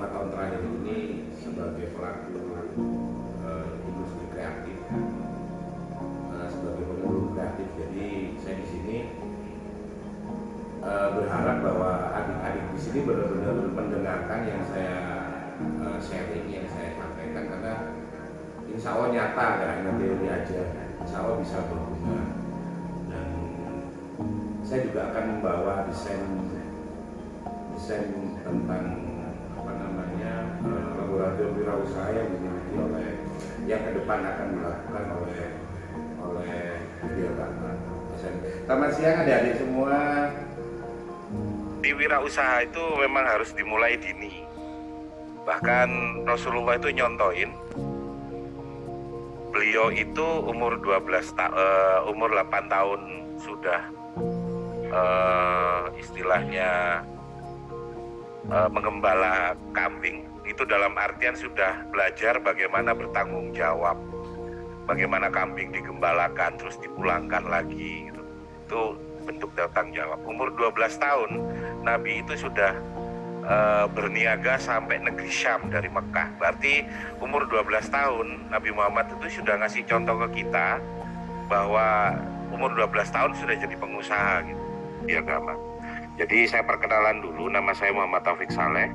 5 tahun terakhir ini sebagai pelaku industri kreatif, sebagai pemulung kreatif. Jadi saya di sini berharap bahwa adik-adik di sini benar-benar mendengarkan yang saya sharing, yang saya sampaikan, karena insya Allah nyata, nggak hanya teori aja, insya Allah bisa berguna. Dan saya juga akan membawa desain tentang laboratorium wirausaha yang dimiliki oleh, yang ke depan akan dilakukan oleh Biotama. Selamat siang adik-adik semua. Di wirausaha itu memang harus dimulai dini. Bahkan Rasulullah itu nyontoin, beliau itu umur 8 tahun sudah istilahnya mengembala kambing. Itu dalam artian sudah belajar bagaimana bertanggung jawab, bagaimana kambing digembalakan terus dipulangkan lagi gitu. Itu bentuk tanggung jawab. Umur 12 tahun Nabi itu sudah berniaga sampai negeri Syam dari Mekah. Berarti umur 12 tahun Nabi Muhammad itu sudah ngasih contoh ke kita bahwa umur 12 tahun sudah jadi pengusaha gitu di agama. Jadi saya perkenalan dulu, nama saya Muhammad Taufik Saleh.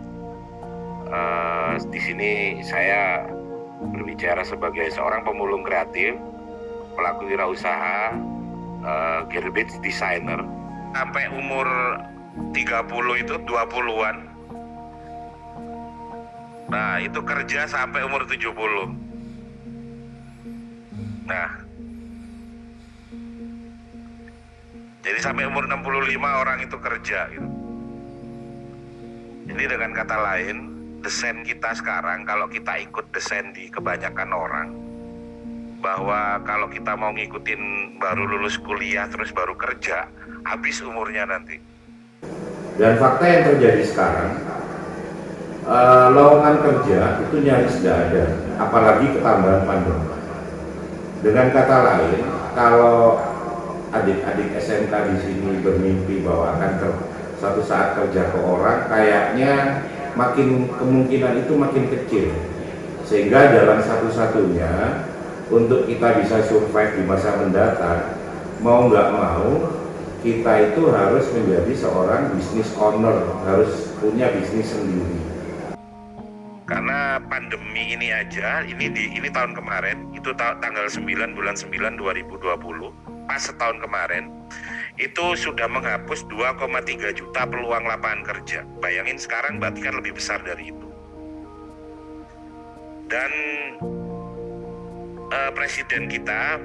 Di sini saya berbicara sebagai seorang pemulung kreatif, pelaku wirausaha, garbage designer. Sampai umur 30 itu 20-an. Nah, itu kerja sampai umur 70. Nah, jadi sampai umur 65 orang itu kerja gitu. Jadi dengan kata lain, desain kita sekarang, kalau kita ikut desain di kebanyakan orang, bahwa kalau kita mau ngikutin baru lulus kuliah terus baru kerja, habis umurnya nanti. Dan fakta yang terjadi sekarang, lowongan kerja itu nyaris tidak ada, apalagi ketambahan pandemi. Dengan kata lain, kalau adik-adik SMK di sini bermimpi bahwa akan suatu saat kerja ke orang, kayaknya makin kemungkinan itu makin kecil. Sehingga jalan satu-satunya untuk kita bisa survive di masa mendatang, mau nggak mau, kita itu harus menjadi seorang business owner, harus punya bisnis sendiri. Karena pandemi ini aja, ini tahun kemarin, itu tanggal 9 bulan 9 2020, pas setahun kemarin, itu sudah menghapus 2,3 juta peluang lapangan kerja. Bayangin sekarang berarti kan lebih besar dari itu. Dan Presiden kita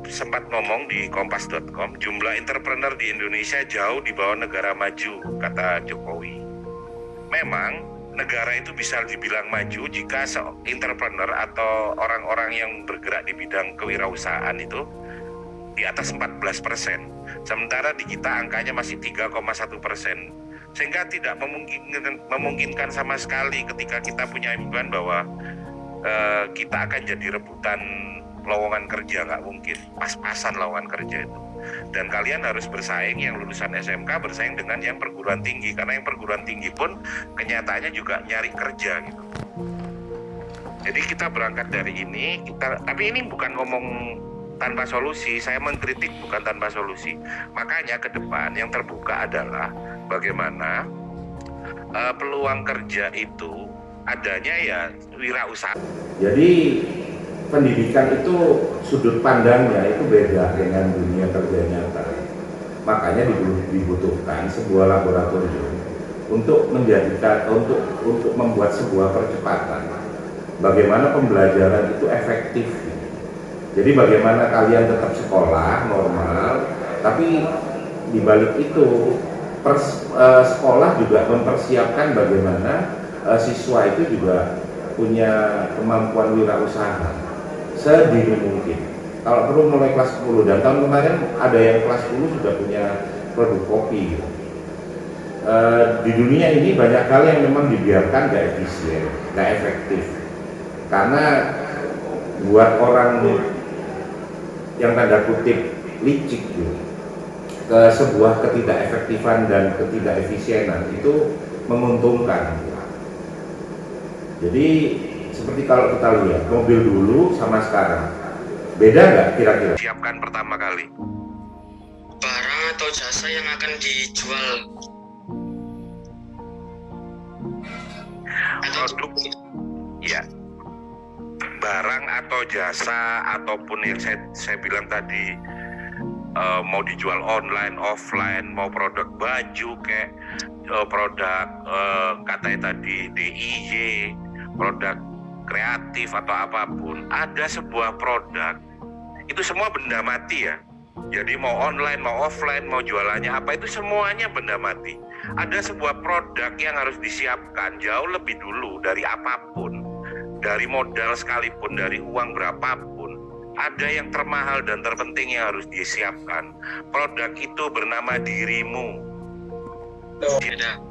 sempat ngomong di kompas.com, jumlah entrepreneur di Indonesia jauh di bawah negara maju, kata Jokowi. Memang negara itu bisa dibilang maju jika entrepreneur atau orang-orang yang bergerak di bidang kewirausahaan itu di atas 14%. Sementara di kita angkanya masih 3,1%. Sehingga tidak memungkinkan sama sekali ketika kita punya impian bahwa kita akan jadi rebutan lowongan kerja, nggak mungkin. Pas-pasan lowongan kerja itu. Dan kalian harus bersaing, yang lulusan SMK bersaing dengan yang perguruan tinggi, karena yang perguruan tinggi pun kenyataannya juga nyari kerja gitu. Jadi kita berangkat dari ini, tapi ini bukan ngomong tanpa solusi, saya mengkritik bukan tanpa solusi. Makanya ke depan yang terbuka adalah bagaimana peluang kerja itu adanya ya wirausaha. Jadi pendidikan itu sudut pandangnya itu beda dengan dunia kerja nyata. Makanya dibutuhkan sebuah laboratorium untuk untuk membuat sebuah percepatan. Bagaimana pembelajaran itu efektif. Jadi bagaimana kalian tetap sekolah normal, tapi di balik itu sekolah juga mempersiapkan bagaimana siswa itu juga punya kemampuan wirausaha sedini mungkin. Kalau perlu mulai kelas 10, dan tahun kemarin ada yang kelas 10 sudah punya produk kopi. Di dunia ini banyak hal yang memang dibiarkan gak efisien, gak efektif. Karena buat orang yang tanda kutip licik gitu, ke sebuah ketidakefektifan dan ketidakefisienan itu menguntungkan. Jadi seperti kalau kita lihat mobil dulu sama sekarang, beda nggak kira-kira? Siapkan pertama kali. Barang atau jasa yang akan dijual atau Produk, ya, barang atau jasa ataupun yang saya bilang tadi, mau dijual online, offline, mau produk baju kayak produk katanya tadi DIY, produk kreatif atau apapun, ada sebuah produk itu semua benda mati ya. Jadi mau online, mau offline, mau jualannya apa, itu semuanya benda mati. Ada sebuah produk yang harus disiapkan jauh lebih dulu dari apapun, dari modal sekalipun, dari uang berapapun. Ada yang termahal dan terpenting yang harus disiapkan. Produk itu bernama dirimu. beda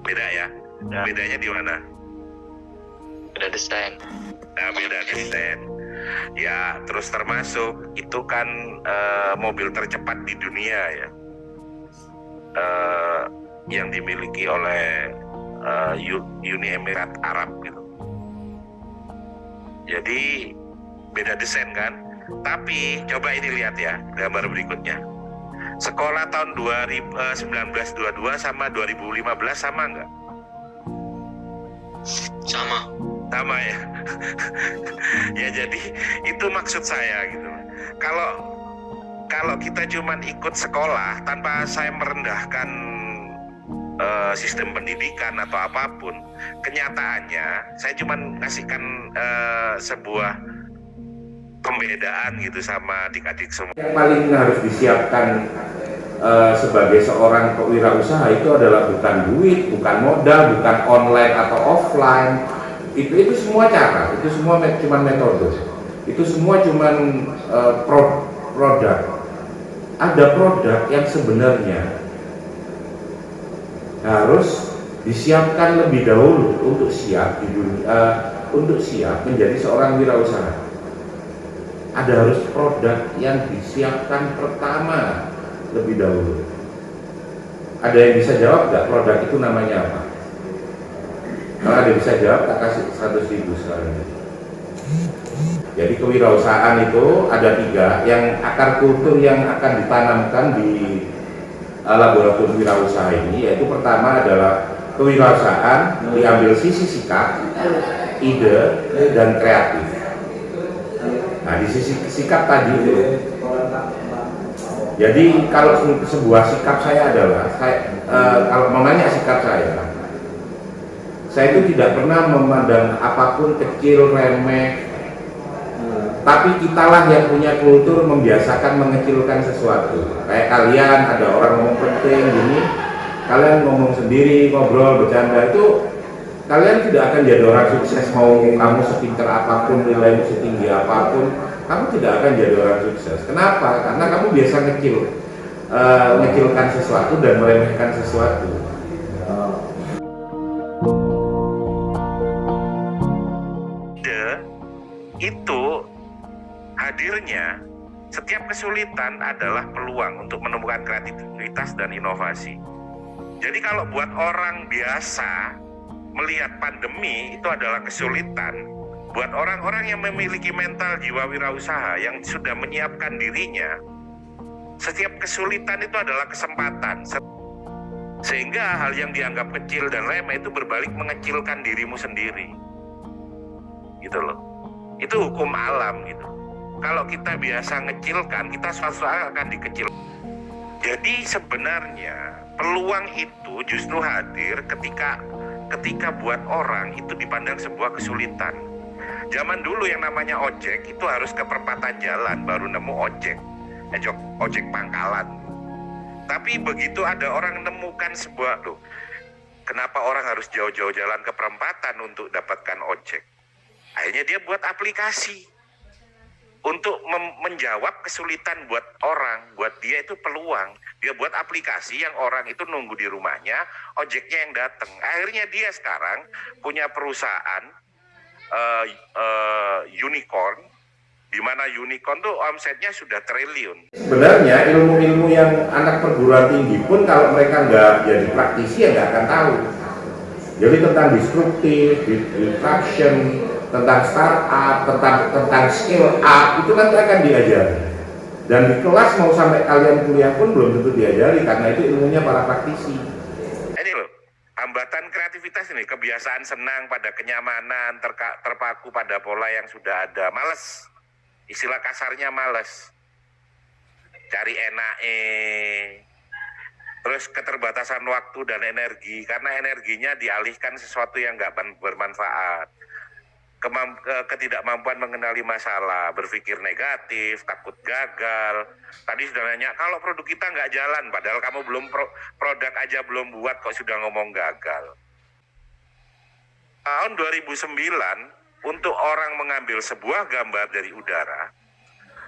Beda ya? Ya. Bedanya di mana? beda desain. Nah, beda desain. Ya, terus termasuk itu kan mobil tercepat di dunia ya, yang dimiliki oleh Uni Emirat Arab gitu. Jadi beda desain kan? Tapi coba ini lihat ya gambar berikutnya. Sekolah tahun 1922 sama 2015 sama nggak? Sama. Sama ya. Ya jadi itu maksud saya gitu. Kalau kita cuman ikut sekolah tanpa saya merendahkan sistem pendidikan atau apapun, kenyataannya saya cuman ngasihkan sebuah pembedaan gitu sama adik-adik semua. Yang paling harus disiapkan sebagai seorang kewirausaha itu adalah bukan duit, bukan modal, bukan online atau offline. Itu semua cara, itu semua cuma metode, itu semua cuma produk. Ada produk yang sebenarnya harus disiapkan lebih dahulu untuk siap di dunia, untuk siap menjadi seorang wirausaha. Ada harus produk yang disiapkan pertama lebih dahulu. Ada yang bisa jawab nggak produk itu namanya apa? Kalau ada yang bisa jawab, tak kasih 100.000 sekarang. Jadi kewirausahaan itu ada 3, yang akar kultur yang akan ditanamkan di laboratorium wirausaha ini, yaitu pertama adalah kewirausahaan diambil sisi sikap, ide, dan kreatif. Nah di sisi sikap tadi itu, jadi kalau sebuah sikap saya adalah, kalau memangnya sikap saya itu tidak pernah memandang apapun kecil, remeh, tapi kitalah yang punya kultur membiasakan mengecilkan sesuatu. Kayak kalian, ada orang ngomong penting gini, kalian ngomong sendiri, ngobrol, bercanda, itu kalian tidak akan jadi orang sukses. Mau kamu sepintar apapun, nilaimu setinggi apapun, kamu tidak akan jadi orang sukses. Kenapa? Karena kamu biasa ngecilkan sesuatu dan meremehkan sesuatu. Itu hadirnya setiap kesulitan adalah peluang untuk menemukan kreativitas dan inovasi. Jadi kalau buat orang biasa melihat pandemi itu adalah kesulitan, buat orang-orang yang memiliki mental jiwa wirausaha yang sudah menyiapkan dirinya, setiap kesulitan itu adalah kesempatan. Sehingga hal yang dianggap kecil dan remeh itu berbalik mengecilkan dirimu sendiri. Gitu loh. Itu hukum alam gitu. Kalau kita biasa ngecilkan, kita suatu saat akan dikecilkan. Jadi sebenarnya peluang itu justru hadir ketika buat orang itu dipandang sebuah kesulitan. Zaman dulu yang namanya ojek itu harus ke perempatan jalan baru nemu ojek pangkalan. Tapi begitu ada orang menemukan sebuah, loh, kenapa orang harus jauh-jauh jalan ke perempatan untuk dapatkan ojek? Akhirnya dia buat aplikasi untuk menjawab kesulitan buat orang. Buat dia itu peluang. Dia buat aplikasi yang orang itu nunggu di rumahnya, ojeknya yang datang. Akhirnya dia sekarang punya perusahaan unicorn, di mana unicorn tuh omsetnya sudah triliun. Sebenarnya ilmu-ilmu yang anak perguruan tinggi pun kalau mereka nggak jadi praktisi ya nggak akan tahu. Jadi tentang disruptif, disruption, tentang startup, tentang scale up itu nanti akan diajari. Dan di kelas mau sampai kalian kuliah pun belum tentu diajari karena itu ilmunya para praktisi. Ini loh, hambatan kreativitas ini, kebiasaan senang pada kenyamanan, terpaku pada pola yang sudah ada, males. Istilah kasarnya males. Cari enake. Terus keterbatasan waktu dan energi, karena energinya dialihkan sesuatu yang nggak bermanfaat. Ketidakmampuan mengenali masalah, berpikir negatif, takut gagal. Tadi sudah nanya, kalau produk kita nggak jalan, padahal kamu belum produk aja belum buat kok sudah ngomong gagal. Tahun 2009, untuk orang mengambil sebuah gambar dari udara,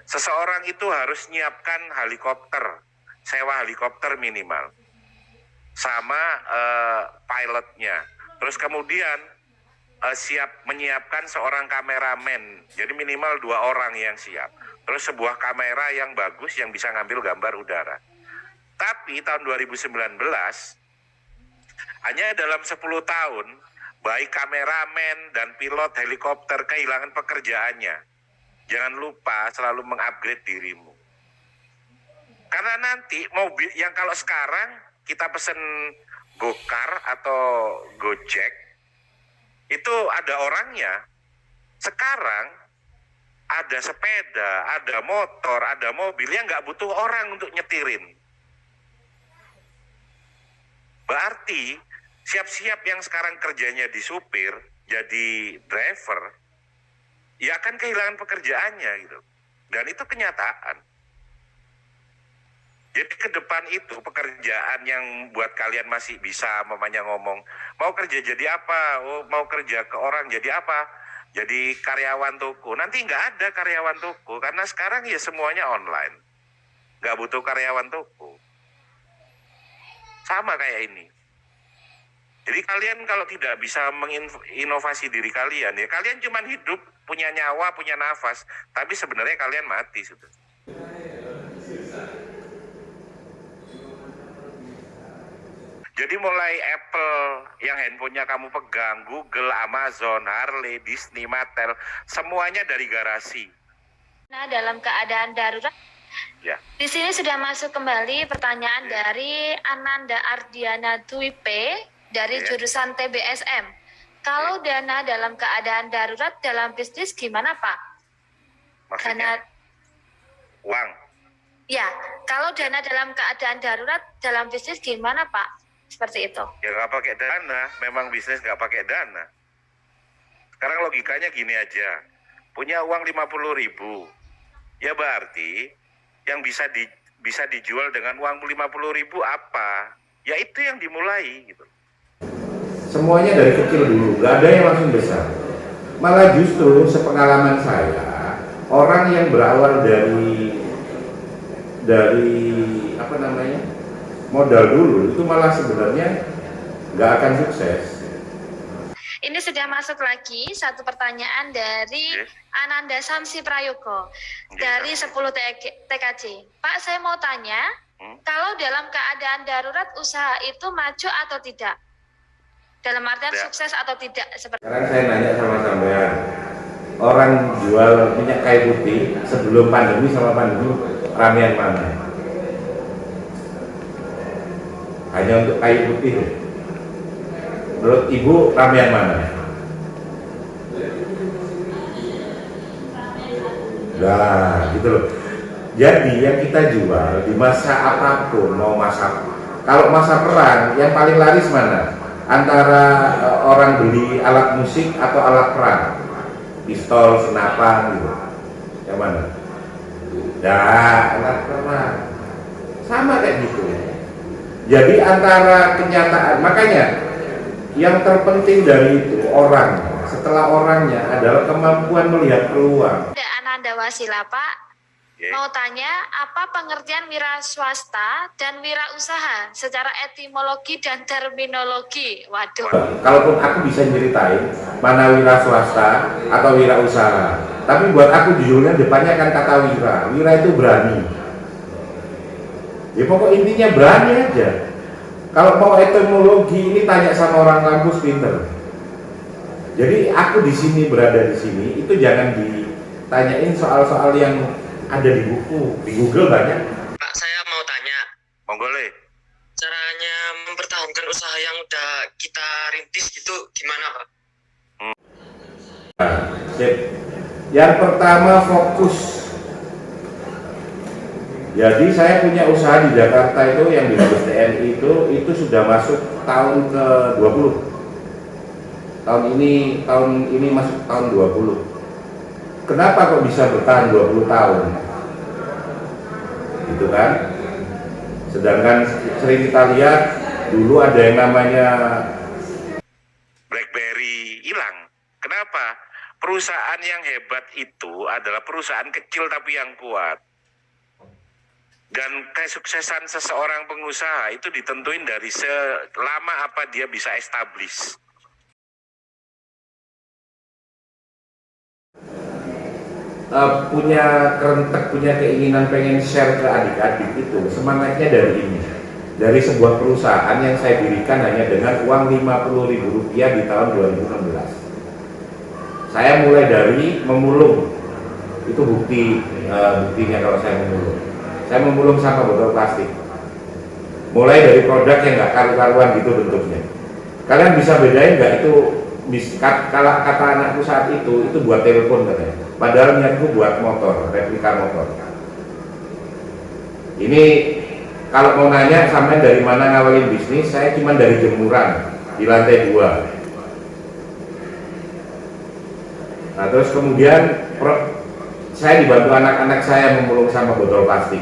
seseorang itu harus nyiapkan helikopter, sewa helikopter minimal, sama pilotnya. Terus kemudian siap menyiapkan seorang kameramen, jadi minimal 2 orang yang siap. Terus sebuah kamera yang bagus yang bisa ngambil gambar udara. Tapi tahun 2019, hanya dalam 10 tahun, baik kameramen dan pilot helikopter kehilangan pekerjaannya. Jangan lupa selalu mengupgrade dirimu. Karena nanti mobil yang kalau sekarang kita pesen Gokar atau Gojek, itu ada orangnya. Sekarang ada sepeda, ada motor, ada mobil yang nggak butuh orang untuk nyetirin. Berarti siap-siap yang sekarang kerjanya di supir, jadi driver, ya akan kehilangan pekerjaannya gitu. Dan itu kenyataan. Jadi ke depan itu pekerjaan yang buat kalian masih bisa mamanya ngomong, mau kerja jadi apa? Oh, mau kerja ke orang jadi apa? Jadi karyawan toko. Nanti nggak ada karyawan toko karena sekarang ya semuanya online. Nggak butuh karyawan toko. Sama kayak ini. Jadi kalian kalau tidak bisa menginovasi diri kalian, ya kalian cuma hidup, punya nyawa, punya nafas, tapi sebenarnya kalian mati sudah. Jadi mulai Apple yang handphonenya kamu pegang, Google, Amazon, Harley, Disney, Mattel, semuanya dari garasi. Nah, dalam keadaan darurat, Ya. di sini sudah masuk kembali pertanyaan dari Ananda Ardiana Dwipe dari jurusan TBSM. Kalau dana dalam keadaan darurat dalam bisnis gimana, Pak? Maksudnya? Uang. Ya, kalau dana dalam keadaan darurat dalam bisnis gimana, Pak? Seperti itu. Ya nggak pakai dana, memang bisnis nggak pakai dana. Sekarang logikanya gini aja, punya uang 50.000, ya berarti yang bisa dijual dengan uang 50.000 apa? Ya itu yang dimulai gitu. Semuanya dari kecil dulu, nggak ada yang langsung besar. Malah justru sepengalaman saya, orang yang berawal dari apa namanya, modal dulu itu malah sebenarnya nggak akan sukses. Ini sudah masuk lagi satu pertanyaan dari Ananda Samsi Prayogo dari 10 TKJ. Pak, saya mau tanya, kalau dalam keadaan darurat usaha itu maju atau tidak? Dalam artian sukses atau tidak? Sekarang saya nanya sama sampean, orang jual minyak kayu putih sebelum pandemi sama pandemi ramean mana? Hanya untuk kayu putih. Menurut Ibu ramean mana? Nah, gitu loh. Jadi yang kita jual di masa apapun, mau kalau masa perang yang paling laris mana? Antara orang beli alat musik atau alat perang, pistol, senapan gitu. Yang mana? Nah, alat perang. Sama kayak gitu. Jadi antara kenyataan, makanya yang terpenting dari itu orang, setelah orangnya adalah kemampuan melihat peluang. Ada Ananda Wasila, Pak. Mau tanya, apa pengertian wira swasta dan wira usaha secara etimologi dan terminologi? Waduh. Kalaupun aku bisa nyeritain mana wira swasta atau wira usaha, tapi buat aku judulnya depannya kan kata wira. Wira itu berani. Ya pokok intinya berani aja. Kalau mau etimologi ini tanya sama orang kampus pinter. Jadi aku di sini berada di sini itu jangan ditanyain soal-soal yang ada di buku, di Google banyak. Pak, saya mau tanya. Monggo Le. Caranya mempertahankan usaha yang udah kita rintis gitu gimana, Pak? Nah, sip. Yang pertama fokus. Jadi saya punya usaha di Jakarta itu yang di Mabes TNI itu sudah masuk tahun ke-20. Tahun ini masuk tahun 20. Kenapa kok bisa bertahan 20 tahun? Gitu kan? Sedangkan sering kita lihat dulu ada yang namanya BlackBerry hilang. Kenapa? Perusahaan yang hebat itu adalah perusahaan kecil tapi yang kuat. Dan kesuksesan seseorang pengusaha itu ditentuin dari selama apa dia bisa establish. Punya kerentek, punya keinginan pengen share ke adik-adik itu, semangatnya dari ini, dari sebuah perusahaan yang saya dirikan hanya dengan uang Rp50.000 di tahun 2016. Saya mulai dari memulung, itu buktinya kalau saya memulung. Saya memulung sampah botol plastik, mulai dari produk yang nggak karu-karuan gitu bentuknya. Kalian bisa bedain nggak itu? Kalau kata anakku saat itu buat telepon katanya, padahal niatku buat motor, replika motor. Ini kalau mau nanya sampai dari mana ngawalin bisnis, saya cuma dari jemuran di lantai 2. Nah terus kemudian saya dibantu anak-anak saya memulung sampah botol plastik.